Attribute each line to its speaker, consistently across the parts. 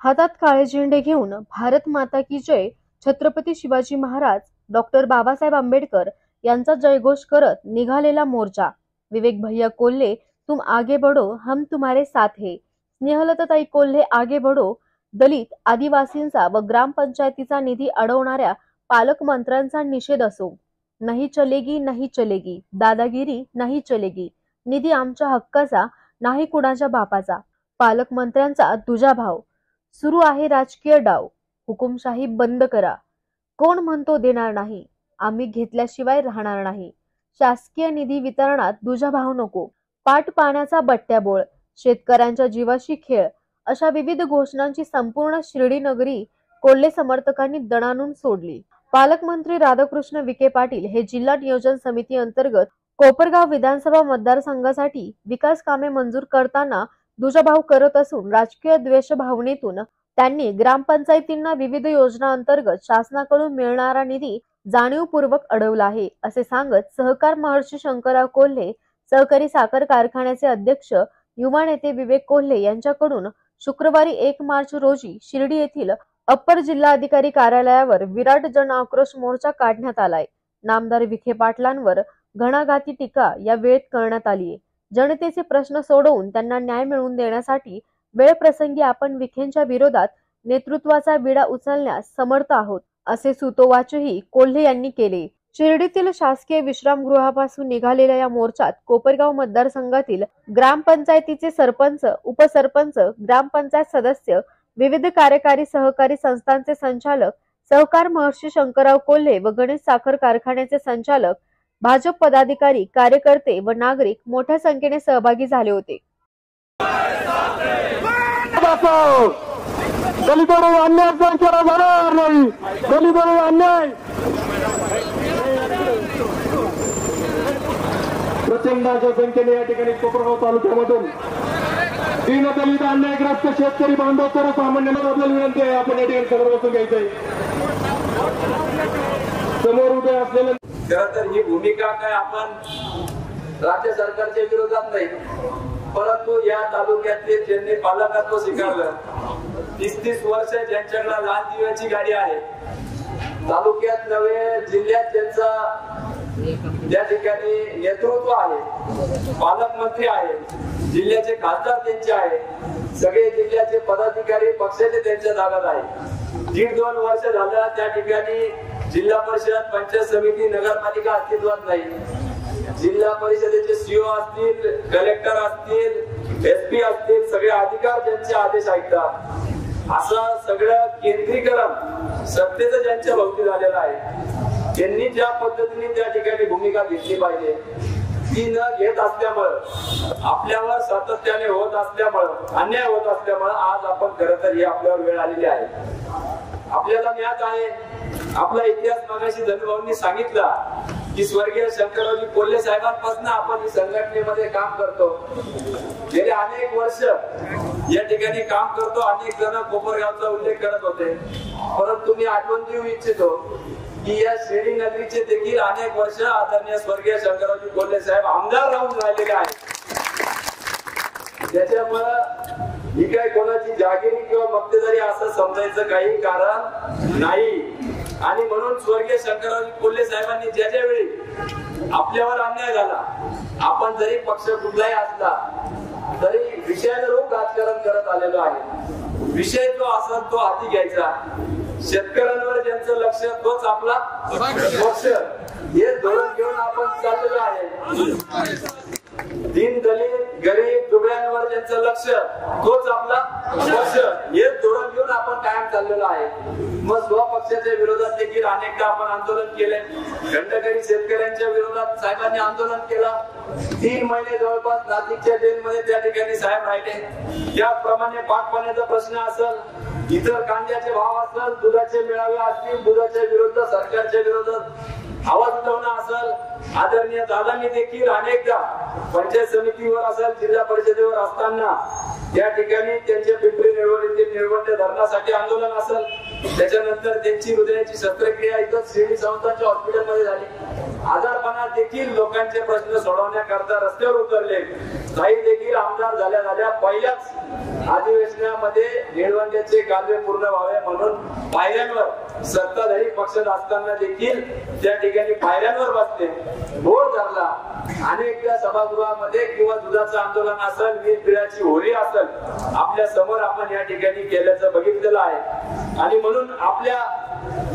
Speaker 1: हातात काळे झेंडे घेऊन भारत माता की जय, छत्रपती शिवाजी महाराज, डॉक्टर बाबासाहेब आंबेडकर यांचा जयघोष करत निघालेला मोर्चा। विवेक भैया कोल्हे, तुम आगे बढ़ो, हम तुम्हारे साथ हैं। स्नेहलताताई कोल्हे आगे बढ़ो, दलित, आदिवासींचा व ग्रामपंचायतीचा निधी अडवणाऱ्या पालकमंत्र्यांचा निषेध असो। नहीं चलेगी, नहीं चलेगी, दादागिरी नहीं चलेगी, निधी आमच्या हक्काचा, नाही कुणाच्या बापाचा। पालकमंत्र्यांचा दुजाभाव, सुरू आहे राजकीय डाव, हुकुमशाही बंद करा। कोण म्हणतो देणार नाही, आम्ही घेतल्याशिवाय राहणार नाही। शासकीय निधी वितरणात दुजाभाव नको, पाट पाण्याचा बट्ट्याबोळ, शेतकऱ्यांच्या जीवाशी खेळ, अशा विविध घोषणांची संपूर्ण शिर्डी नगरी कोल्हे समर्थकांनी दणाणून सोडली। पालकमंत्री राधाकृष्ण विखे पाटील हे जिल्हा नियोजन समिती अंतर्गत कोपरगाव विधानसभा मतदारसंघासाठी विकास कामे मंजूर करताना दुजाभाव करत असून राजकीय द्वेष भावनेतून त्यांनी ग्रामपंचायतींना विविध योजना अंतर्गत शासनाकडून मिळणारा निधी जाणीवपूर्वक अडवला आहे, असे सांगत सहकार महर्षी शंकरराव कोल्हे सहकारी साखर कारखान्याचे अध्यक्ष युवा नेते विवेक कोल्हे यांच्याकडून शुक्रवारी 1 मार्च रोजी शिर्डी येथील अप्पर जिल्हाधिकारी कार्यालयावर विराट जन आक्रोश मोर्चा काढण्यात आलाय। नामदार विखे पाटलांवर घणाघाती टीका या वेळेत करण्यात आली। जनतेचे प्रश्न सोडवून त्यांना न्याय मिळवून देण्यासाठी वेळप्रसंगी आपण विखेंच्या विरोधात नेतृत्वाचा विडा उचलण्यास समर्थ आहोत, असे सूतोवाचही कोल्हे यांनी केले। शिर्डीतील शासकीय विश्रामगृहापासून निघालेल्या या मोर्चात कोपरगाव मतदारसंघातील ग्रामपंचायतीचे सरपंच, उपसरपंच, ग्रामपंचायत सदस्य, विविध कार्यकारी सहकारी संस्थांचे संचालक, सहकार महर्षी शंकरराव कोल्हे व गणेश साखर कारखान्याचे संचालक, भाजप पदाधिकारी, कार्यकर्ते व नागरिक मोठ्या संख्येने सहभागी झाले होते।
Speaker 2: दलितांवर अन्याय सहन केला जाणार नाही, दलितांवर अन्याय प्रचंडाच्या संख्येने या ठिकाणी कोपरगाव तालुक्यामधून दीनदलित अन्यायग्रस्त शेतकरी बांधव सर्वसामान्यांना आपल्याला विनंती आहे, आपण या ठिकाणी समोर बसून घ्यायचंय। समोर उभे असलेले
Speaker 3: खरं तर ही भूमिका काय आपण राज्य सरकारच्या विरोधात नाही, परंतु या तालुक्यातले ज्यांनी पालकत्व स्वीकारलं, 30-30 वर्ष ज्यांच्याकडे लाल दिव्याची गाडी आहे, तालुक्यात नव्हे जिल्ह्यात ज्यांचा त्या ठिकाणी नेतृत्व आहे, पालकमंत्री आहे, जिल्ह्याचे खासदार त्यांचे आहे, सगळे जिल्ह्याचे पदाधिकारी पक्षाचे त्यांच्या ताब्यात आहे। 1.5-2 वर्ष झालं त्या ठिकाणी जिल्हा परिषद, पंचायत समिती, नगरपालिका अस्तित्वात नाही। जिल्हा परिषदेचे सीओ असतील, कलेक्टर असतील, एसपी असतील, सगळे अधिकार ज्यांचे आदेश ऐकतात, असं सगळं केंद्रीकरण सत्तेचं ज्यांच्या भोवती झालेलं आहे, त्यांनी ज्या पद्धतीने त्या ठिकाणी भूमिका घेतली पाहिजे ती न घेत असल्यामुळे, आपल्यावर सातत्याने होत असल्यामुळे, अन्याय होत असल्यामुळे आज आपण खरं तर ही आपल्यावर वेळ आलेली आहे। आपल्याला ज्ञात आहे, आपला इतिहास मगाशी धनुभाऊंनी सांगितला की स्वर्गीय शंकररावजी कोल्हे साहेबांपासून आपण ही संघटनेमध्ये काम करतो, गेले अनेक वर्ष या ठिकाणी काम करतो। अनेक जण कोपरगावचा उल्लेख करत होते, परंतु मी आठवण देऊ इच्छितो की या शिर्डी नगरीचे देखील अनेक वर्ष आदरणीय स्वर्गीय शंकररावजी कोल्हे साहेब आमदार राहून राहिलेले आहेत। त्याच्यामुळे ही काय कोणाची जागिरी किंवा मक्तेदारी असं समजायचं काही कारण नाही। आणि म्हणून स्वर्गीय शंकररावजी कोल्हे साहेबांनी ज्या वेळी आपल्यावर अन्याय झाला, आपण जरी पक्ष कुठलाही असला तरी विषयानुरूप राजकारण करत आलेलो आहे। विषय जो असेल तो हाती घ्यायचा, शेतकऱ्यांवर ज्यांचं लक्ष तोच आपला पक्ष, हे धोरण घेऊन आपण चाललेलो आहे। दीन दलित गरीब दुबळ्यांवर ज्यांचं लक्ष तोच आपला पक्ष, हे धोरण घेऊन आपण कायम चाललेलो आहे। मग स्वपक्षाच्या विरोधात देखील अनेकदा आपण आंदोलन केले, घंटकरी शेतकऱ्यांच्या विरोधात साहेबांनी आंदोलन केलं। 3 महिने जवळपास नाशिकच्या जेलमध्ये त्या ठिकाणी साहेब राहिले। त्याचप्रमाणे पाटपाण्याचा प्रश्न असेल, इतर कांद्याचे भाव असेल, दुधाचे मेळावे असतील, दुधाच्या विरोधात सरकारच्या विरोधात आवाज उठवणं असेल, आदरणीय दादांनी देखील अनेकदा पंचायत समितीवर असेल, जिल्हा परिषदेवर असताना या ठिकाणी त्यांच्या पिंपरी निळवणीतील निळवंडे धरणासाठी आंदोलन असेल, त्याच्यानंतर त्यांची हृदयाची शस्त्रक्रिया इथं शिर्डी संस्थांच्या हॉस्पिटलमध्ये झाली। आजारपणात देखील लोकांचे प्रश्न सोडवण्याकरता रस्त्यावर उतरले. काही देखील आमदार झाल्या पहिल्याच अधिवेशनामध्ये निळवंडेचे कालवे पूर्ण व्हावे म्हणून पायऱ्यांवर सत्ताधारी पक्षात असताना देखील त्या ठिकाणी पायऱ्यांवर बसले, बोर्ड धरला. अनेकदा सभागृहामध्ये किंवा दुधाचं आंदोलन असेल, वीज बिलाची होळी असेल, आपल्या समोर आपण या ठिकाणी केल्याचं बघितलेलं आहे. आणि म्हणून आपल्या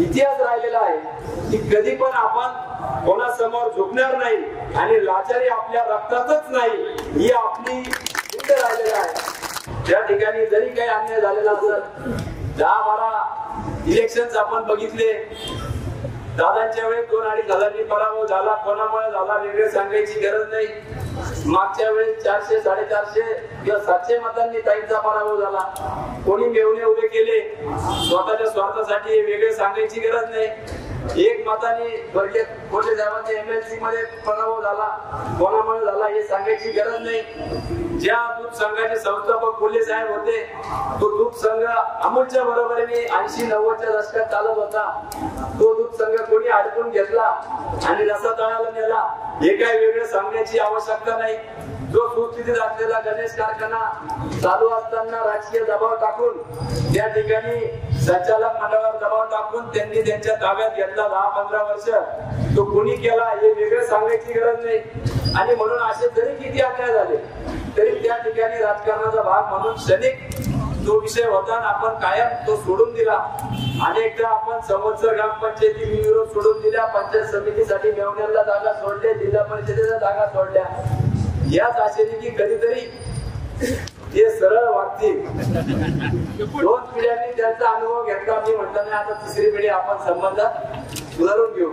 Speaker 3: इतिहास राहिलेला आहे की कधी पण आपण कोणासमोर झुकणार नाही आणि लाचारी आपल्या रक्तातच नाही, ही आपली जिद्द राहिलेली आहे. त्या ठिकाणी जरी काही अन्याय झालेला असेल, 10-12 इलेक्शन आपण बघितले, दादांच्या वेळेस 2-2.5 हजारांनी पराभव झाला. कोणामुळे झाला वेगळे सांगायची गरज नाही. मागच्या वेळेस 400, 450 किंवा 700 मतांनी ताईंचा पराभव झाला. कोणी मेवणे उभे केले स्वतःच्या स्वार्थासाठी, हे वेगळे सांगायची गरज नाही. 1 मतांनी कोल्हे साहेबांच्या MLC मध्ये पराभव झाला. कोणामुळे झाला हे सांगायची गरज नाही. ज्या दूध संघाचे संस्थापक कोल्हे साहेब होते, तो दूध संघ अमूलच्या बरोबरीने 80-90च्या दशकात चालत होता. तो दूध संघ कोणी अडकून घेतला आणि रसा तळाला नेला, हे काय वेगळं सांगण्याची आवश्यकता नाही. जो सुस्थितीत असलेला गणेश कारखाना चालू असताना राजकीय दबाव टाकून, त्या ठिकाणी संचालक मंडळावर दबाव टाकून त्यांनी त्यांच्या ताब्यात घेतला 10-15 वर्ष, तो कोणी केला हे वेगळं सांगायची गरज नाही. आणि म्हणून असे जरी किती अन्याय झाले तरी त्या ठिकाणी राजकारणाचा भाग म्हणून क्षणिक जो विषय होता आपण कायम तो सोडून दिला. अनेकदा आपण संवत्सर ग्रामपंचायती बिनविरोध सोडून दिल्या, पंचायत समितीसाठी मेवण्याला जागा सोडल्या, जिल्हा परिषदेच्या जागा सोडल्या. याच आशेने की कधीतरी ते सरळ वागतील. 2 पिढ्यांनी त्यांचा अनुभव घेतला. मी म्हणतो नाही, आता 3री पिढी आपण संबंध सुधारून घेऊ.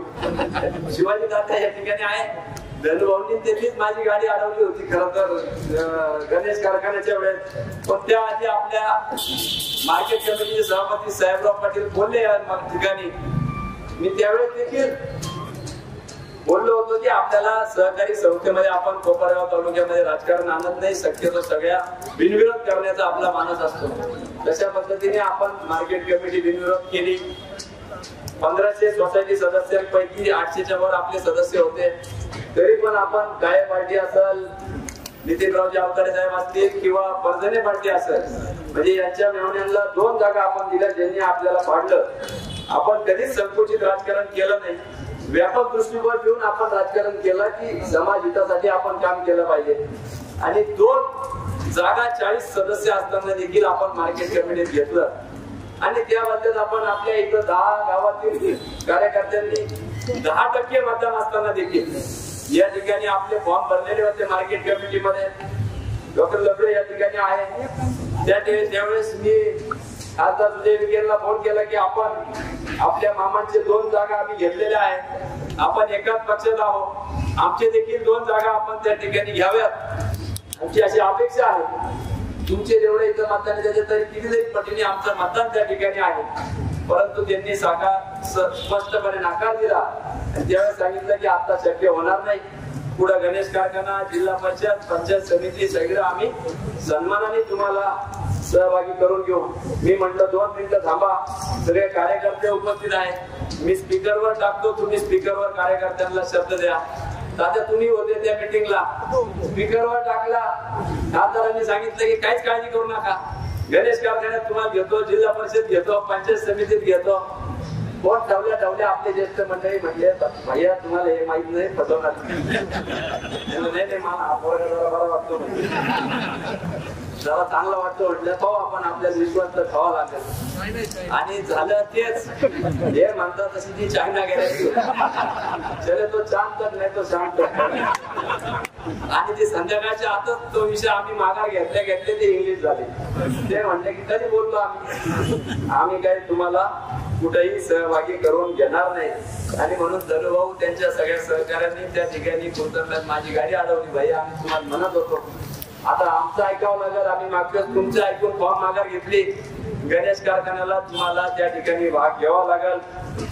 Speaker 3: शिवाजी तात्या या ठिकाणी आहे. धनुभाऊंनी त्यांनीच माझी गाडी अडवली होती खरं तर गणेश कारखान्याच्या वेळेस. पण त्या आधी आपल्या मार्केट कमिटीचे सभापती साहेबराव पाटील बोलले या ठिकाणी. मी त्यावेळेस देखील बोललो होतो की आपल्याला सहकारी संस्थेमध्ये आपण कोपरगाव तालुक्यामध्ये राजकारण आणत नाही, शक्यतो सगळ्या बिनविरोध करण्याचा आपला मानस असतो. तशा पद्धतीने आपण मार्केट कमिटी बिनविरोध केली. 1500 सोसायटी सदस्यांपैकी 800च्या वर आपले सदस्य होते. तरी पण आपण काय पार्टी असेल, नितीनरावजी अवतारे साहेब असतील किंवा परजणे पार्टी असेल, म्हणजे यांच्या मेहण्यांना 2 जागा आपण दिल्या, ज्यांनी आपल्याला पाडलं. आपण कधीच संकुचित राजकारण केलं नाही. व्यापक दृष्टिकोन ठेवून आपण राजकारण केलं की समाज हितासाठी आपण काम केलं पाहिजे. आणि 2 जागा 40 सदस्य असताना देखील आपण मार्केट कमिटीत घेतलं. आणि त्याबद्दल आपण आपल्या इथं 10 गावातील कार्यकर्त्यांनी 10% मतदान असताना देखील या ठिकाणी आपले फॉर्म भरलेले होते मार्केट कमिटीमध्ये. डॉक्टर लबडे या ठिकाणी आहे. त्यावेळेस मी आता सुजय विखेला फोन केला की आपण आपल्या मामांचे 2 जागा आम्ही घेतलेल्या आहेत, आपण एकाच पक्षात आहोत, आमचे देखील 2 जागा आपण त्या ठिकाणी घ्याव्यात, आमची अशी अपेक्षा आहे. तुमचे जेवढे इथं मतदान त्याच्या तरी कितीतरी पटीने आमचं मतदान त्या ठिकाणी आहे. परंतु त्यांनी स्पष्टपणे नकार दिला आणि त्यावेळेस सांगितलं की आता शक्य होणार नाही. पुढे गणेश कारखाना, जिल्हा परिषद, पंचायत समिती सगळं आम्ही सन्मानाने तुम्हाला सहभागी करून घेऊ. मी म्हटलं 2 मिनिटं थांबा, सगळे कार्यकर्ते उपस्थित आहेत, मी स्पीकरवर टाकतो, तुम्ही स्पीकरवर कार्यकर्त्यांना शब्द द्या. दादा तुम्ही होते त्या मीटिंगला, स्पीकरवर टाकला. खासदारांनी सांगितलं की काहीच काळजी करू नका, गणेश कारखान्यात तुम्हाला घेतो, जिल्हा परिषद घेतो, पंचायत समितीत घेतो. कोण ठेवल्या आपले ज्येष्ठ मंडळी म्हणले भैया तुम्हाला हे माहित नाही, फसवणार नाही. मला हा पोरगा जरा बरा वाटतो, जरा चांगला वाटतो म्हटलं तो आपण आपल्याला विश्वास तर ठेवा लागेल. आणि झालं तेच, हे म्हणतात तशी ती चायना गॅरंटी, चले तो शांत नाही तो शांत. आणि ते संध्याकाळच्या आतच तो विषय आम्ही माघार घेतले ते इंग्लिश झाले. ते म्हणले की कधी बोललो आम्ही काही तुम्हाला कुठेही सहभागी करून घेणार नाही. आणि म्हणून धनुभाऊ त्यांच्या सगळ्या सहकार्यांनी त्या ठिकाणी कोणत्यात माझी गाडी अडवली. भाई आम्ही तुम्हाला म्हणत होतो, आता आमचं ऐकावं लागेल. आम्ही मागच्या तुमचं ऐकून फॉर्म माघार घेतली. गणेश कारखान्याला तुम्हाला त्या ठिकाणी भाग घ्यावा लागेल.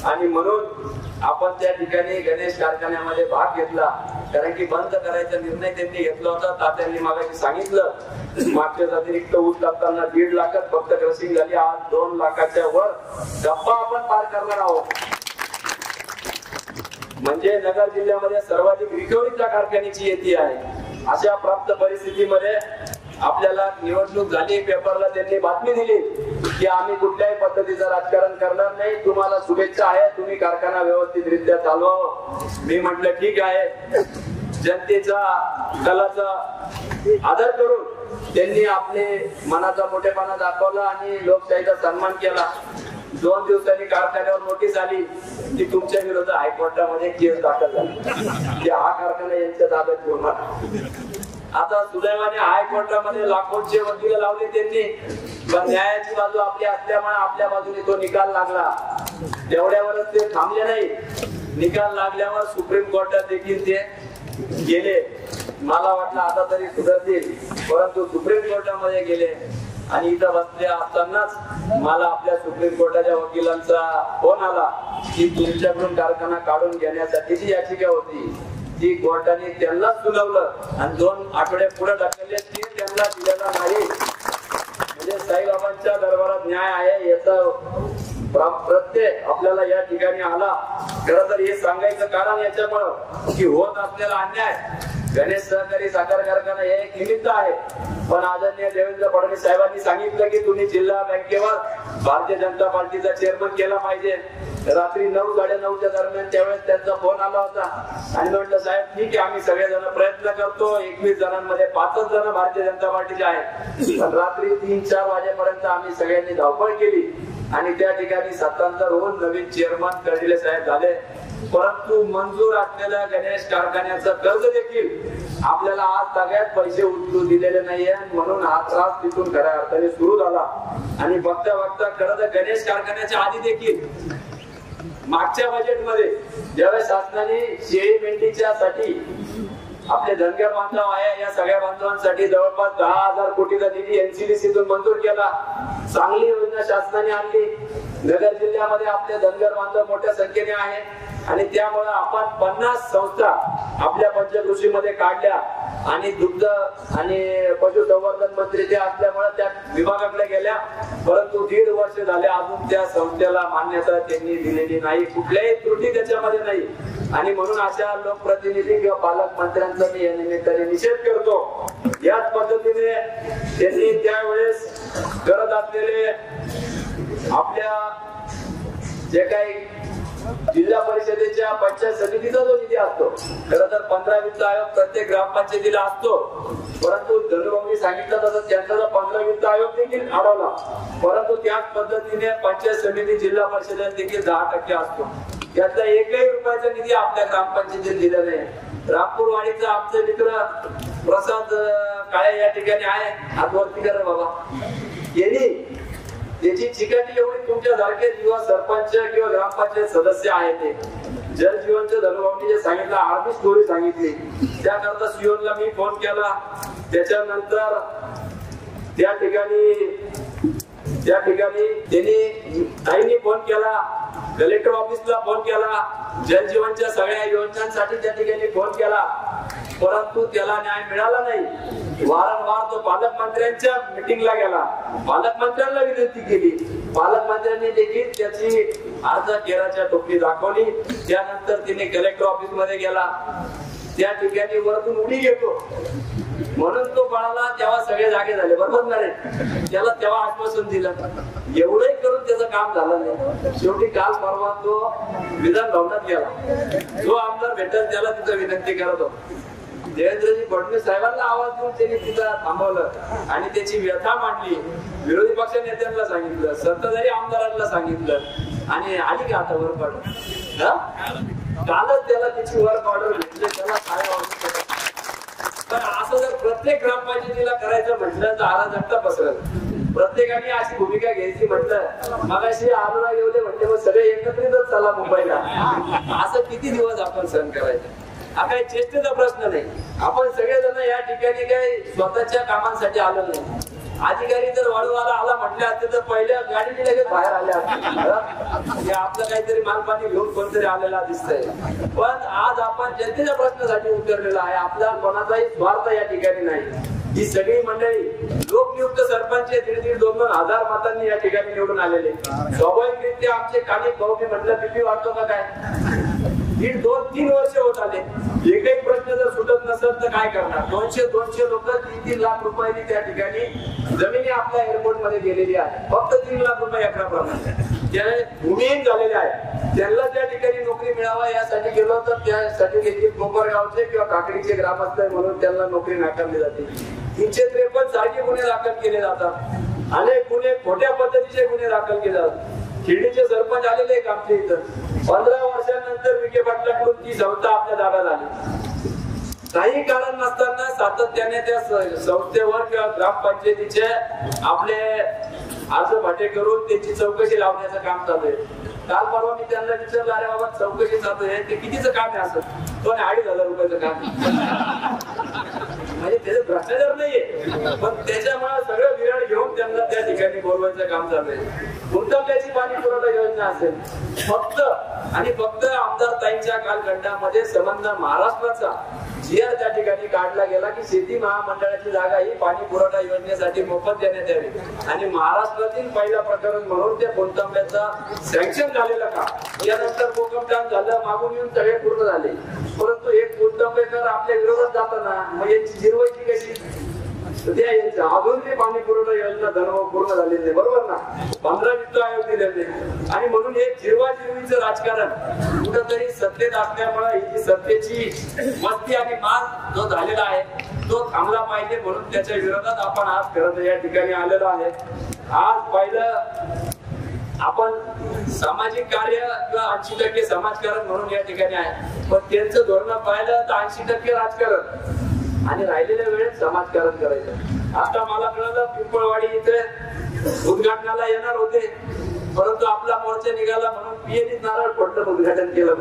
Speaker 3: आणि म्हणून आपण त्या ठिकाणी गणेश कारखान्यामध्ये भाग घेतला. कारण की बंद करायचा निर्णय त्यांनी घेतला होता. तात्यांनी मागाशी सांगितलं मागच्या अतिरिक्त ऊस लागताना 1.5 लाखात फक्त क्रशिंग झाली. आज 2 लाखाच्या वर टप्पा आपण पार करणार आहोत. म्हणजे नगर जिल्ह्यामध्ये सर्वाधिक रिकव्हरीच्या कारखान्याची येते आहे. अशा प्राप्त परिस्थितीमध्ये आपल्याला निवडणूक झाली, पेपरला त्यांनी बातमी दिली की आम्ही कुठल्याही पद्धतीचं राजकारण करणार नाही, तुम्हाला शुभेच्छा आहे, तुम्ही कारखाना व्यवस्थितरित्या चालवा. मी म्हटलं ठीक आहे. जनतेचा कलाचा आदर करून त्यांनी आपले मनाचा मोठेपणा दाखवला आणि लोकशाहीचा सन्मान केला. 2 दिवसांनी कारखान्यावर नोटीस आली की तुमच्या विरोधात हायकोर्टामध्ये केस दाखल झाली की हा कारखाना यांच्या ताब्यात घेऊन. आता सुदैवाने हायकोर्टामध्ये लाखोंचे वकील लावले त्यांनी, पण न्यायाची बाजू आपली असल्यामुळे आपल्या बाजूने तो निकाल लागला. तेवढ्यावरच ते थांबले नाही. निकाल लागल्यावर सुप्रीम कोर्टात देखील ते गेले. मला वाटलं आता तरी सुधारतील, परंतु सुप्रीम कोर्टामध्ये गेले आणि इथं बसले असतानाच मला आपल्या सुप्रीम कोर्टाच्या वकिलांचा फोन आला की तुमच्याकडून कारखाना काढून घेण्यासाठी जी याचिका होती ती कोर्टाने त्यांनाच सुनावलं आणि 2 आठवडे पुढे ढकलले, ती त्यांना दिलेला नाही. म्हणजे साईबाबांच्या दरबारात न्याय आहे याचा प्रत्यय आपल्याला या ठिकाणी आला. खरं तर हे सांगायचं कारण याच्यामुळं की होत असलेला अन्याय गणेश सहकारी साखर कारखाना हे एक निमित्त आहे, पण आदरणीय देवेंद्र फडणवीस साहेबांनी सांगितलं की तुम्ही जिल्हा बँकेवर भारतीय जनता पार्टीचा चेअरमन केला पाहिजे. रात्री 9, 9:30च्या दरम्यान त्यावेळेस त्यांचा फोन आला होता आणि म्हटलं साहेब ठीक आहे, आम्ही सगळेजण प्रयत्न करतो. 21 जणांमध्ये 5च जण भारतीय जनता पार्टीचे आहेत. पण रात्री 3-4 वाजेपर्यंत आम्ही सगळ्यांनी धावपळ केली आणि त्या ठिकाणी सत्तांतर होऊन नवीन चेअरमन कर्डिले साहेब झाले. परंतु मंजूर असलेल्या गणेश कारखान्याचं कर्ज देखील आपल्याला आज सगळ्यात पैसे उचलू दिलेले नाहीये, म्हणून हा त्रास तिथून खऱ्या अर्थाने सुरू झाला. आणि बघता बघता खरं तर गणेश कारखान्याच्या आधी देखील मागच्या बजेटमध्ये ज्यावेळेस शासनाने शेळी मेंढीच्या साठी आपले धनगर बांधव आहे या सगळ्या बांधवांसाठी जवळपास 10,000 कोटीचा निधी NCDCतून मंजूर केला. चांगली योजना शासनाने आणली. नगर जिल्ह्यामध्ये आपले धनगर बांधव मोठ्या संख्येने आहे आणि त्यामुळे आपण 50 संस्था आपल्या पंचकृषीमध्ये काढल्या आणि दुग्ध आणि पशुसंवर्धन मंत्री ते असल्यामुळे त्या विभागाकडे गेल्या. परंतु 1.5 वर्ष झाले अजून त्या संस्थेला मान्यता त्यांनी दिलेली नाही, कुठल्याही त्रुटी त्याच्यामध्ये नाही. आणि म्हणून अशा लोकप्रतिनिधी किंवा पालकमंत्र्यांचा मी या निमित्ताने निषेध करतो. याच पद्धतीने त्यांनी त्यावेळेस करत असलेले आपल्या जे काही जिल्हा परिषदेच्या पंचायत समितीचा जो निधी असतो, खरं तर 15 वित्त आयोग प्रत्येक ग्रामपंचायतीला असतो, परंतु धनुभाऊंनी सांगितलं तसं त्यांचा 15 वित्त आयोग देखील अडवला. परंतु त्याच पद्धतीने पंचायत समिती जिल्हा परिषदेला देखील 10% असतो. त्यातला 1ही रुपयाचा निधी आपल्या ग्रामपंचायतीत दिला नाही. रामपूरवाडीचा आमचे मित्र प्रसाद काळे या ठिकाणी आहे, हातवरती करा बाबा, यांनी त्याची चिकाटी एवढी तुमच्या सारखे किंवा सरपंच किंवा ग्रामपंचायत सदस्य आहेत ते जल जीवनच्या धनुभाऊंनी जे सांगितलं अर्धी स्टोरी सांगितली. त्याकरता सिओनला मी फोन केला. त्याच्यानंतर त्या ठिकाणी त्यांनी ताईंनी फोन केला, कलेक्टर ऑफिसला फोन केला, जल जीवनच्या सगळ्या योजनांसाठी त्या ठिकाणी फोन केला, परंतु त्याला न्याय मिळाला नाही. वारंवार तो पालकमंत्र्यांच्या मिटिंगला गेला, पालकमंत्र्यांना विनंती केली, पालकमंत्र्यांनी देखील त्याची अर्ज केराच्या टोपली दाखवली. त्यानंतर तिने कलेक्टर ऑफिस मध्ये गेला, त्या ठिकाणी वरतून उडी घेतो म्हणून तो पळाला. तेव्हा सगळे जागे झाले, बरोबर नाही? त्याला तेव्हा आश्वासन दिलं, एवढंही करून त्याचं काम झालं नाही. शेवटी काल परवा तो विधान भवनात गेला. जो आमदार भेटल त्याला तिथं विनंती करत होता. देवेंद्रजी फडणवीस साहेबांना आवाज देऊन त्यांनी तिथं थांबवलं आणि त्याची व्यथा मांडली. विरोधी पक्ष नेत्यांना सांगितलं, सत्ताधारी आमदारांना सांगितलं आणि आली का आता वर काढून? कालच त्याला त्याची वर्क ऑर्डर भेटली, त्याला काय आवश्यक. पण असं जर प्रत्येक ग्रामपंचायतीला करायचं म्हटलं तर अराजकता पसरत. प्रत्येकाने अशी भूमिका घ्यायची म्हटलं, मगाशी आरोला येऊ दे म्हणते मग सगळे एकत्रितच चला मुंबईला. असं किती दिवस आपण सहन करायचं? हा काही चेष्टेचा प्रश्न नाही. आपण सगळेजण या ठिकाणी काही स्वतःच्या कामांसाठी आलो नाही. अधिकारी जर वाळूवाला आला म्हटले असते तर पहिल्या गाडीने लगेच बाहेर आल्या असते. आपलं काहीतरी मालपाणी घेऊन कोणतरी आलेला दिसतंय. पण आज आपण जनतेच्या प्रश्नासाठी उतरलेला आहे. आपला कोणाचाही स्वार्थ या ठिकाणी नाही. ही सगळी मंडळी लोकनियुक्त सरपंच 1,500-2,000 हजार मतांनी या ठिकाणी निवडून आलेले. स्वाभाविकरित्या आमचे कानिक भाऊ मी म्हटलं BP वाटतो का काय? 2-3 वर्ष होत आले, एकही प्रश्न जर सुटत नसेल तर काय करणार? 200 लोक 3-3 लाख रुपयांनी त्या ठिकाणी जमिनी आपल्या एअरपोर्ट मध्ये गेलेली आहे. फक्त 3 लाख रुपये एकराप्रमाणे ज्याने भूमिहीन झालेले आहेत त्यांना त्या ठिकाणी नोकरी मिळावा यासाठी गेलो तर त्यासाठी देखील कोपरगावचे किंवा काकडीचे ग्रामस्थ म्हणून त्यांना नोकरी नाकारली जाते. 353 सारखे गुन्हे दाखल केले जातात. अनेक गुन्हे खोट्या पद्धतीचे गुन्हे दाखल केले जातात. शिर्डीचे सरपंच आलेले एक आमच्या इथं 15 वर्षांनंतर विखे पाटलाकडून ती संस्था आपल्या ताब्यात आली. काही कारण नसताना सातत्याने त्या संस्थेवर किंवा ग्रामपंचायतीचे आपले अर्ज फाटे करून त्याची चौकशी लावण्याचं काम चालू आहे. काल परवा मी त्यांना विचारलं, अरे बाबा चौकशी चालू आहे ते कितीचं काम आहे? असं तो 2,500 रुपयाचं काम म्हणजे त्याचं भ्रष्टाचार नाहीये, पण त्याच्यामुळे सगळं विराड घेऊन त्यांना त्या ठिकाणी बोलवायचं काम चालू आहे. गुंतवल्याची पाणी पुरवठा योजना असेल, फक्त आणि फक्त आमदार ताईंच्या कालखंडामध्ये संबंध महाराष्ट्राचा जीआर त्या ठिकाणी काढला गेला की शेती महामंडळाची जागा ही पाणी पुरवठा योजनेसाठी मोफत देण्यात यावी. आणि महाराष्ट्रातील पहिला प्रकरण म्हणून त्या कोणतांब्याचा सँक्शन झालेलं का? यानंतर कोकमटान झालं, मागून येऊन सगळे पूर्ण झाले, परंतु एक कोणतांबेकर आपल्या विरोधात जाताना मग यांची जिरवायची कशी? अजून ते पाणी पुरवठा योजना धनभाव पूर्ण झालेली नाही, बरोबर ना? 15 वित्त आयोग दिलेले. आणि म्हणून हे जिरवाजिरवीचं राजकारण कुठंतरी सत्तेत असल्यामुळे ही सत्तेची मस्ती आणि मान जो झालेला आहे तो थांबला पाहिजे. म्हणून त्याच्या विरोधात आपण आज खरं या ठिकाणी आलेलो आहे. आज पाहिलं आपण सामाजिक कार्य किंवा 80% समाजकारण म्हणून या ठिकाणी आहे, पण त्यांचं धोरण पाहिलं तर 80% राजकारण आणि राहिलेल्या वेळेत समाजकारण करायचं. आता मला कळलं पिंपळवाडी इथे उद्घाटनाला येणार होते, परंतु आपला मोर्चा निघाला म्हणून पीएनी नारळ फोडलं, उद्घाटन केलं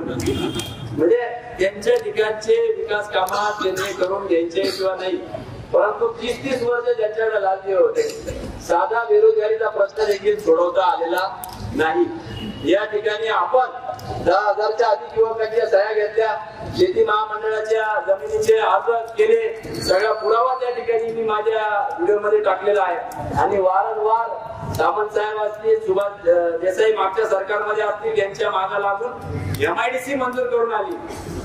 Speaker 3: म्हणजे त्यांच्या ठिकाणचे विकास कामात त्यांनी करून घ्यायचे किंवा नाही. परंतु 30-30 वर्ष ज्यांच्याकडे लालजी होते, साधा बेरोजगारीचा प्रश्न देखील सोडवता आलेला नाही. या ठिकाणी आपण 10,000च्या अधिक युवकांच्या सह्या घेतल्या, शेती महामंडळाच्या जमिनीचे अर्ज केले, सगळा पुरावा त्या ठिकाणी मी माझ्या व्हिडिओ मध्ये टाकलेला आहे. आणि वारंवार सामंत साहेब असतील, सुभाष देसाई मागच्या सरकारमध्ये असतील, यांच्या मागा लागून MIDC मंजूर करून आली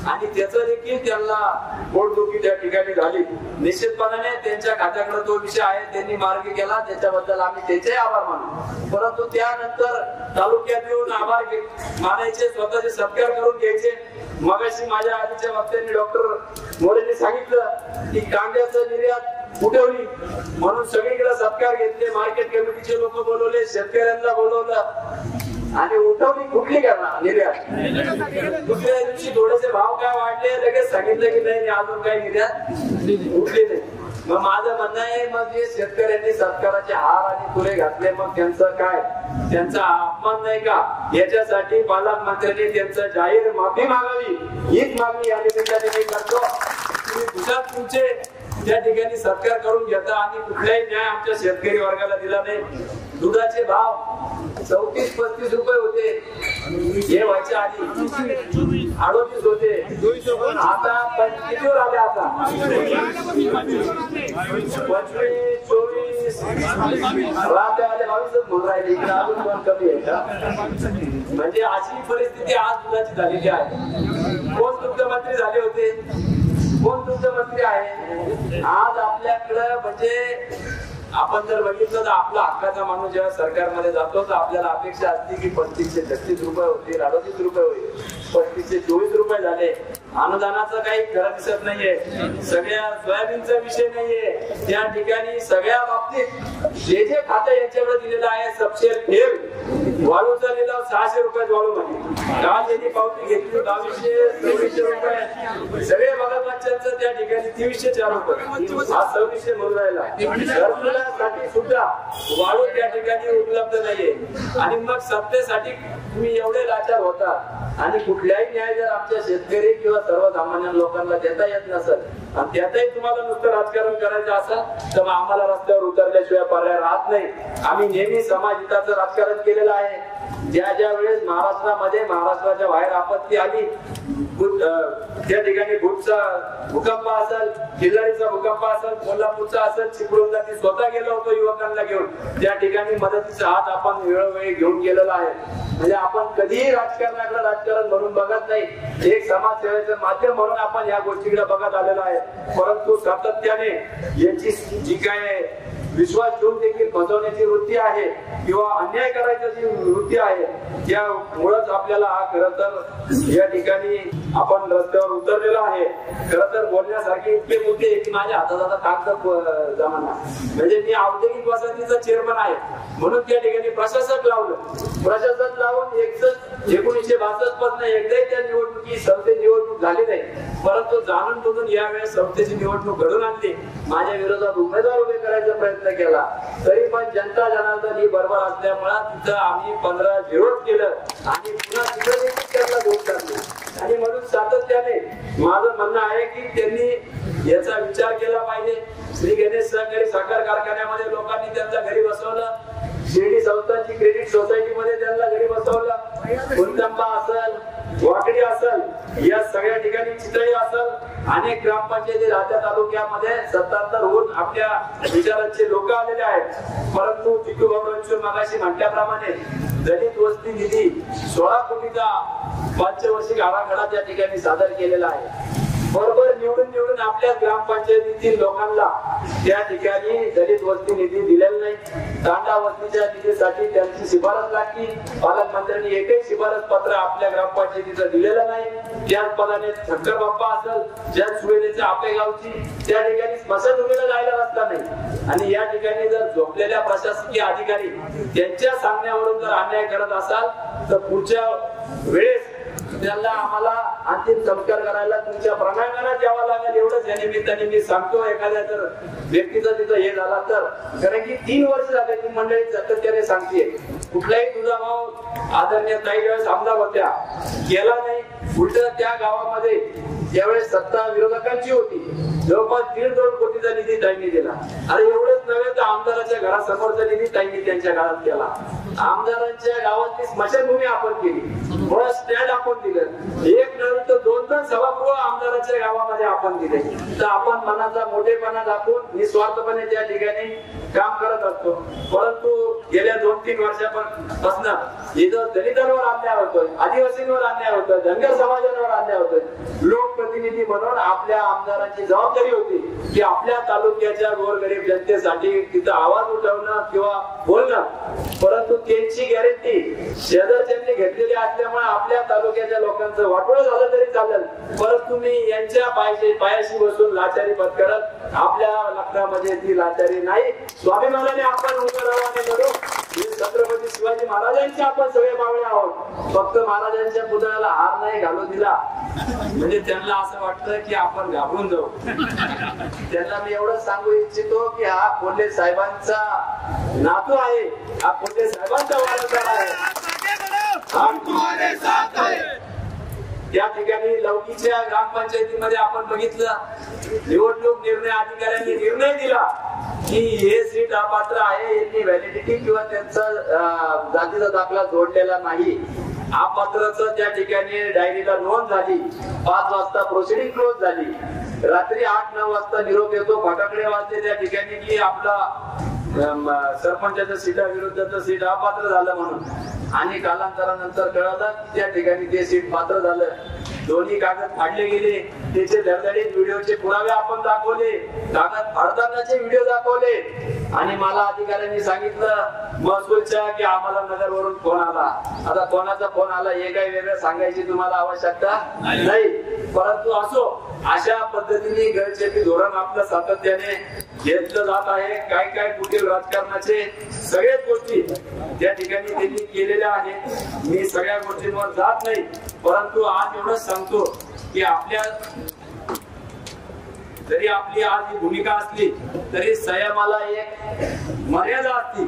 Speaker 3: आणि त्याचं देखील त्यांना पोटदुखी त्या ठिकाणी झाली. निश्चितपणाने त्यांच्या खात्याकडे तो विषय आहे, त्यांनी मार्ग केला, त्याच्याबद्दल आम्ही त्याचे आभार मानू. परंतु त्यानंतर तालुक्यात येऊन आभार मानायचे, स्वतःचे सत्कार करून घ्यायचे. मगाशी माझ्या आधीच्या वक्त्यांनी डॉक्टर मोरेंनी सांगितलं की कांद्याचं निर्यात उठवली म्हणून सगळीकडे सत्कार घेतले, मार्केट कमिटीचे लोक बोलवले, शेतकऱ्यांना बोलवलं आणि उठवली कुठली करणार निर्यात. दुसऱ्या दिवशी थोडेसे भाव काय वाढले, लगेच सांगितलं की नाही अजून काही निर्यात उठली नाही. मग माझं म्हणणं आहे, मग जे शेतकऱ्यांनी सत्काराचे हार आणि तुरे घातले, मग त्यांचं काय, त्यांचा अपमान नाही का? याच्यासाठी पालकमंत्र्यांनी त्यांचं जाहीर माफी मागावी, हीच मागणी या निमित्ताने मी करतो. तुम्ही दुसऱ्यात तुमचे त्या ठिकाणी सत्कार करून घेता आणि कुठलाही न्याय आमच्या शेतकरी वर्गाला दिला नाही. दुधाचे भाव 34-35 रुपये होते, हे व्हायच्या आधी 38 होते, आता 25वर आले. आता 25, 24 राहते 22च म्हणून राहिले, इकडे अजून पण कमी आहे का? म्हणजे अशी परिस्थिती आज दुधाची झालेली आहे. कोण दुग्धमंत्री झाले होते, कोण दुग्धमंत्री आहे आज आपल्याकडं? म्हणजे आपण जर बघितलं तर आपला हक्काचा माणूस जेव्हा सरकारमध्ये जातो तर आपल्याला अपेक्षा असते की 35-36 रुपये होतील, 38 रुपये होईल, 35-24 रुपये झाले. अनुदानाचं काही खरं दिसत नाहीये, सगळ्या सोयाबीनचा विषय नाहीये. त्या ठिकाणी सगळ्या बाबतीत जे जे खातं यांच्याकडे दिलेलं आहे सबशेर ठेव, वाळूचा लिलाव 600 रुपयात वाळू म्हणजे काल यांनी पावती घेतली 2200-2400 रुपये. सगळे बागायतदारांचं त्या ठिकाणी 2304 रुपये, हा 2600 म्हणून राहिला. साठी सुद्धा वाळू त्या ठिकाणी उपलब्ध नाहीये. आणि मग सत्तेसाठी तुम्ही एवढे लाचार होता आणि कुठल्याही न्याय जर आमच्या शेतकरी किंवा सर्वसामान्य लोकांना देता येत नसेल आणि त्यातही तुम्हाला नुसतं राजकारण करायचं असेल तर मग आम्हाला रस्त्यावर उतरल्याशिवाय पर्याय राहत नाही. आम्ही नेहमी समाज हिताचं राजकारण केलेलं आहे. ज्या वेळेस महाराष्ट्रामध्ये महाराष्ट्राच्या बाहेर आपत्ती आली, त्या ठिकाणी भूतचा भूकंप असेल, खिल्लारीचा भूकंप असेल, कोल्हापूरचा असेल, चिपळूणला ती स्वतः गेलो होतो युवकांना घेऊन. त्या ठिकाणी मदतीचा हात आपण वेळोवेळी घेऊन गेलेला आहे. म्हणजे आपण कधीही राजकारणाकडे राजकारण म्हणून बघत नाही, एक समाजसेवेचं माध्यम म्हणून आपण या गोष्टीकडे बघत आलेलो आहे. परंतु सातत्याने याची जी काय विश्वास ठेवून देखील फसवण्याची वृत्ती आहे किंवा अन्याय करायची जी वृत्ती आहे, त्यामुळेच आपल्याला हा खरं तर या ठिकाणी आपण रस्त्यावर उतरलेला आहे. खरं तर बोलण्यासारखे इतके मुद्दे की माझ्या हातात आता कागद जमाना. म्हणजे मी औद्योगिक वसाहतीचा चेअरमन आहे म्हणून त्या ठिकाणी प्रशासक लावलं. प्रशासक लावून 1962 पासून एकदाही त्या निवडणुकी संस्थेची निवडणूक झाली नाही. परंतु जाणून बुजून यावेळेस संस्थेची निवडणूक घडून आणली. माझ्या विरोधात उमेदवार उभे करायचा प्रयत्न केला, तरी पण जनता जनार्दन ही बरोबर असल्यामुळे तिथं आम्ही 15 विरोध केलं आणि पुन्हा तिथं देखील त्यांना वोट टाकले. आणि म्हणून सातत्याने माझं म्हणणं आहे की त्यांनी याचा विचार केला पाहिजे. श्री गणेश सहकारी साखर कारखान्यामध्ये लोकांनी त्यांच्या घरी बसवलं, शिर्डी संस्थांची क्रेडिट सोसायटीमध्ये त्यांना घरी बसवलं, कुंदंबा असेल, वाकडी असेल, या सगळ्या ठिकाणी चितळी असेल, अनेक ग्रामपंचायती राहत्या तालुक्यामध्ये 77हून आपल्या विचारांचे लोक आलेले आहेत. परंतु टिकू बाबांची मगाशी म्हटल्याप्रमाणे दलित वस्ती निधी 16 कोटीचा पंचवार्षिक आराखडा त्या ठिकाणी सादर केलेला आहे. बरोबर निवडून आपल्या ग्रामपंचायतीतील लोकांना त्या ठिकाणी दलित वस्ती निधी दिलेला नाही. तांडा वस्तीच्या निधीसाठी त्यांची शिफारस लागली. पालकमंत्र्यांनी एकही शिफारस पत्र आपल्या ग्रामपंचायतीचं दिलेलं नाही. त्याच पदाने शंकर बाप्पा असेल, ज्या सुविधेच्या आपेगावची त्या ठिकाणी स्मशानभूमीला जायला रस्ता नाही. आणि या ठिकाणी जर झोपलेल्या प्रशासकीय अधिकारी त्यांच्या सांगण्यावरून जर अन्याय करत असाल तर पुढच्या वेळेस त्यांना आम्हाला अंतिम संस्कार करायला तुमच्या प्रांगणात यावं लागेल. एवढंच या निमित्ताने मी सांगतो. एखाद्या जर व्यक्तीचा तिथं हे झाला तर, कारण की 3 वर्ष झाले ती मंडळी सातत्याने सांगते कुठलाही तुझा भाव आदरणीय ताई ज्यावेळेस आमदार होत्या केला नाही. उलट त्या गावामध्ये ज्यावेळेस सत्ता विरोधकांची होती जवळपास 1.5-2 कोटीचा निधी ताईंनी दिला. आणि एवढंच नव्हे तर आमदाराच्या घरासमोरचा निधी ताईंनी त्यांच्या गावात केला. आमदारांच्या गावातली स्मशानभूमी आपण केली, बस स्टँड आपण दिलं, एक नव्हे तर 2 सभागृह आमदाराच्या गावामध्ये आपण दिले. तर आपण मनाचा मोठेपणा दाखवून निस्वार्थपणे त्या ठिकाणी काम करत असतो. परंतु गेल्या 2-3 वर्षापासून इथं दलितांवर अन्याय होतोय, आदिवासींवर अन्याय होतोय, धनगर समाजावर अन्याय होतोय. लोकप्रतिनिधी म्हणून आपल्या आमदारांची जबाबदारी होती की आपल्या तालुक्याच्या गोरगरीब जनतेसाठी तिथं आवाज उठवणं किंवा बोलणं. परंतु त्यांची गॅरंटी शेजारच्यांनी घेतलेली असल्यामुळे आपल्या तालुक्याच्या लोकांचं वाटोळं झालं तरी चालेल, परंतु मी यांच्या पायाशी बसून लाचारी पत्करत आपल्या लग्नामध्ये ती लाचारी नाही. स्वाभिमानाने आपण उभं राहू आणि लढू. छत्रपती शिवाजी महाराजांचे आपण सगळे मावळे आहोत. फक्त महाराजांच्या पुतळ्याला हार नाही घालू दिला म्हणजे त्यांना असं वाटतं की आपण घाबरून जाऊ. त्यांना मी एवढं सांगू इच्छितो की हा कोल्हे साहेबांचा नातू आहे, हा कोल्हे साहेबांचा वारसदार आहे. त्या ठिकाणी लवकीच्या ग्रामपंचायतीमध्ये आपण बघितलं, निवडणूक निर्णय अधिकाऱ्यांनी निर्णय दिला की हे सीट अपात्र आहे, यांनी व्हॅलिडिटी किंवा त्यांचा जातीचा दाखला जोडलेला नाही. अपात्रचं त्या ठिकाणी डायरीला नोंद झाली. 5 वाजता प्रोसिडिंग क्लोज झाली. रात्री 8-9 वाजता निरोप येतो, फटाकडे वाजले त्या ठिकाणी की आपला सरपंचाच्या सीटा विरुद्धचं सीट अपात्र झालं म्हणून. आणि कालांतरानंतर कळलं की त्या ठिकाणी ते सीट पात्र झालं. दोन्ही कागद फाडले गेले, त्याचे धडधडीत व्हिडिओचे पुरावे आपण दाखवले, कागद फाडतानाचे व्हिडिओ दाखवले. आणि मला अधिकाऱ्यांनी सांगितलं महसूलच्या की आम्हाला नगरवरून फोन आला. आता कोणाचा फोन आला हे काही वेगळं सांगायची तुम्हाला आवश्यकता नाही. परंतु असो, अशा पद्धतीने गैरचेपी धोरण आपलं सातत्याने घेतलं जात आहे. काय कुठील राजकारणाचे सगळ्याच गोष्टी त्या ठिकाणी त्यांनी केलेल्या आहेत. मी सगळ्या गोष्टींवर जात नाही, परंतु आज एवढंच सांगतो की आपल्या जरी आपली आज ही भूमिका असली तरी संयमाला एक मर्यादा असते.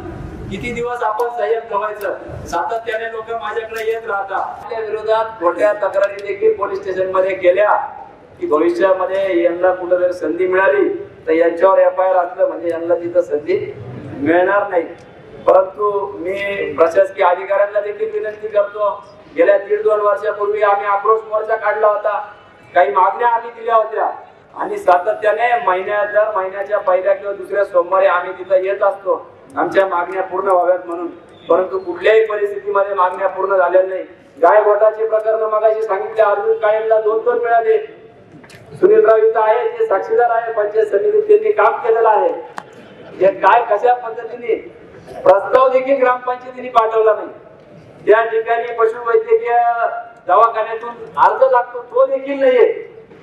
Speaker 3: किती दिवस आपण संयम ठेवायचं. सातत्याने लोक माझ्याकडे येत राहतात. आपल्या विरोधात मोठ्या तक्रारी देखील पोलीस स्टेशन मध्ये केल्या की भविष्यामध्ये यांना कुठं जर संधी मिळाली तर यांच्यावर FIR असलं म्हणजे यांना तिथं संधी मिळणार नाही. परंतु मी प्रशासकीय अधिकाऱ्यांना देखील विनंती करतो, गेल्या 1.5-2 वर्षापूर्वी आम्ही आक्रोश मोर्चा काढला होता, काही मागण्या आम्ही दिल्या होत्या आणि सातत्याने दर महिन्याच्या पहिल्या किंवा दुसऱ्या सोमवारी आम्ही तिथं येत असतो आमच्या मागण्या पूर्ण व्हाव्यात म्हणून, परंतु कुठल्याही परिस्थितीमध्ये मागण्या पूर्ण झालेल्या नाही. गायगोठाचे प्रकरण मगाशी सांगितले, अर्जुन कायमला 2 मिळाले. सुनील राव इथं आहे, ते साक्षीदार आहे, पंचायत समितीत त्यांनी काम केलेलं आहे. हे काय कशा पद्धतीने प्रस्ताव देखील ग्रामपंचायतीने पाठवला नाही. त्या ठिकाणी पशुवैद्यकीय दवाखान्यातून अर्ज लागतो तो देखील नाहीये,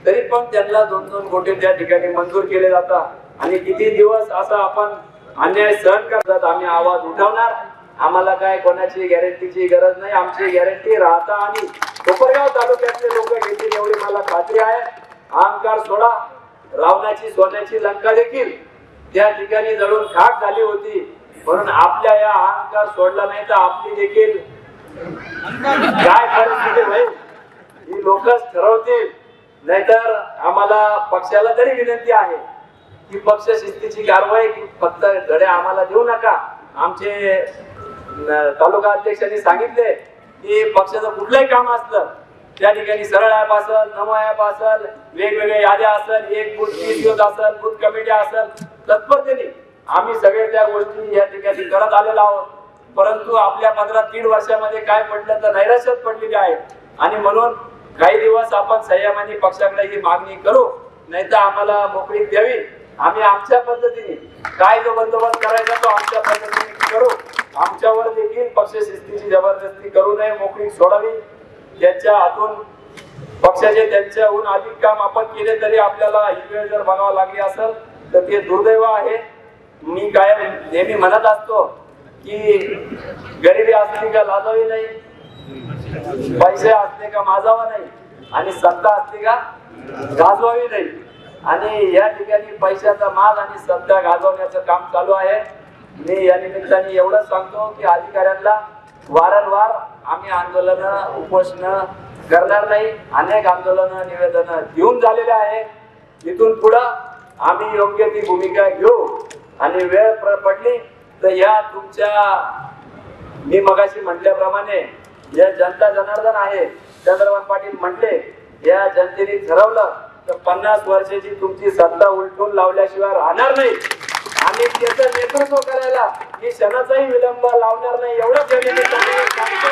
Speaker 3: तरी पण त्यांना 2-2 कोटी त्या ठिकाणी मंजूर केले जातात. आणि किती दिवस असा आपण अन्याय सहन करतात. आम्ही आवाज उठवणार, आम्हाला काय कोणाची गॅरंटीची गरज नाही. आमची गॅरंटी राहता आणि कोपरगाव तालुक्यातले लोक घेतील एवढी मला खात्री आहे. अहंकार सोडा, रावणाची सोन्याची लंका देखील त्या ठिकाणी जळून खाक झाली होती, म्हणून आपल्या या अहंकार सोडला नाही तर आपली देखील काय परिस्थिती होईल ही लोकच ठरवतील. नाहीतर आम्हाला पक्षाला तरी विनंती आहे की पक्ष शिस्तीची कारवाई फक्त धडे आम्हाला देऊ नका. आमचे तालुका अध्यक्षांनी सांगितले की पक्षाचं कुठलंही काम असलं त्या ठिकाणी सरळ ऍप असेल, नमो ऍप असेल, वेगवेगळ्या याद्या असेल, एक बूथ 30 दिवस असेल, बूथ कमिटी असेल, तत्परतेने आम्ही सगळे त्या गोष्टी या ठिकाणी करत आलेलो आहोत. परंतु आपल्या 15-3 वर्षामध्ये काय पडलं तर नैराश्यात पडलेली आहे. आणि म्हणून काही दिवस आपण संयमाने पक्षाकडे ही मागणी करू, नाहीतर आम्हाला मोकळी द्यावी. आम्ही आमच्या पद्धतीने काय जो बंदोबस्त करायचा तो आमच्या पद्धतीने करू. आमच्यावर देखील पक्ष शिस्तीची जबरदस्ती करू नये, मोकळी सोडावी. ज्यांच्या हातून पक्षाचे त्यांच्याहून अधिक काम आपण केले तरी आपल्याला ही वेळ जर बघावं लागली असेल तर ते दुर्दैव आहे. मी कायम नेहमी म्हणत असतो की गरिबी असली का लाजावी नाही, पैसे असले का माजावा नाही, आणि सत्ता असली का गाजवावी नाही. आणि या ठिकाणी पैशाचा माज आणि सत्ता गाजवण्याचं काम चालू आहे. मी या निमित्ताने एवढंच सांगतो की अधिकाऱ्यांना वारंवार आम्ही आंदोलन उपोषण करणार नाही. अनेक आंदोलन निवेदन देऊन झालेले आहे. इथून पुढं आम्ही योग्य ती भूमिका घेऊ आणि वेळ पडली तर या तुमच्या मी मगाशी म्हटल्याप्रमाणे या जनता जनार्दन आहे, चंद्रकांत पाटील म्हटले, या जनतेने ठरवलं तर 50 वर्षाची तुमची सत्ता उलटून लावल्याशिवाय राहणार नाही. आणि त्याचं नेतृत्व करायला ही क्षणाचाही विलंब लावणार नाही, एवढंच या निमित्ताने सांगतो.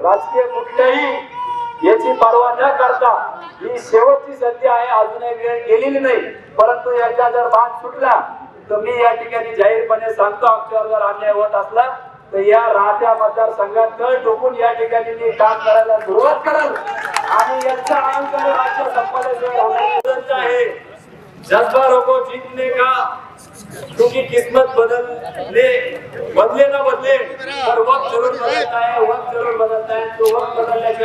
Speaker 3: राजकीय कुठल्याही याची पर्वा न करता ही शेवटची संधी आहे. अजूनही वेळ गेलेली नाही, परंतु एकदा जर बाण सुटला तर मी या ठिकाणी जाहीरपणे सांगतो, आमच्यावर जर अन्याय होत असला तर या राहत्या मतदारसंघात तळ ठोकून या ठिकाणी मी काम करायला सुरुवात करेल. आणि यांचा अहंकार राज्य संपादन आहे. जज्बा रोको जीतने का, क्योंकि किस्मत बदले ना बदले पर वक्त जरूर बदलता है, वक्त जरूर बदलता है. तो वक्त बदलने के